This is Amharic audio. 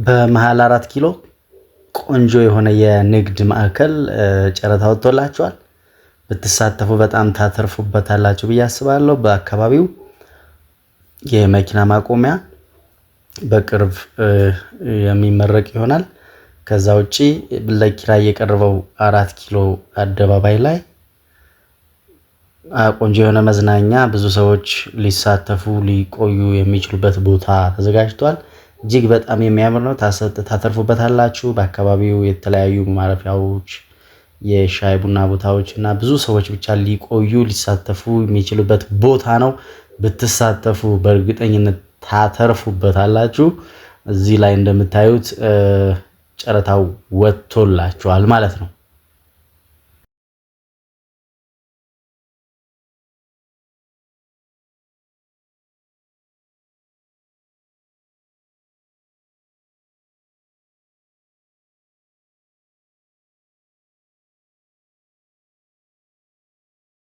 በመሃል 4 ኪሎ ቆንጆ የሆነ የንግድ ማዕከል ጨረታ ወጥቶላችኋል። ብትሳተፉ በጣም ታተርፉበታላችሁ ብዬ አስባለሁ። በአካባቢው የመኪና ማቆሚያ በቅርብ የሚመረቅ ይሆናል። ከዛ ውጪ ለኪራይ የቀረበው 4 ኪሎ አደባባይ ላይ ቆንጆ የሆነ መዝናኛ ብዙ ሰዎች ሊሳተፉ ሊቆዩ የሚችሉበት ቦታ ተዘጋጅቷል። እጅግ በጣም የሚያምር ነው። ታተርፉበታላችሁ። በአካባቢው የተለያዩ ማረፊያዎች፣ የሻይ ቡና ቦታዎች እና ብዙ ሰዎች ብቻ ሊቆዩ ሊሳተፉ የሚችሉበት ቦታ ነው። ብትሳተፉ በእርግጠኝነት ታተርፉበታላችሁ። እዚህ ላይ እንደምታዩት ጨረታው ወጥቶላችኋል ማለት ነው።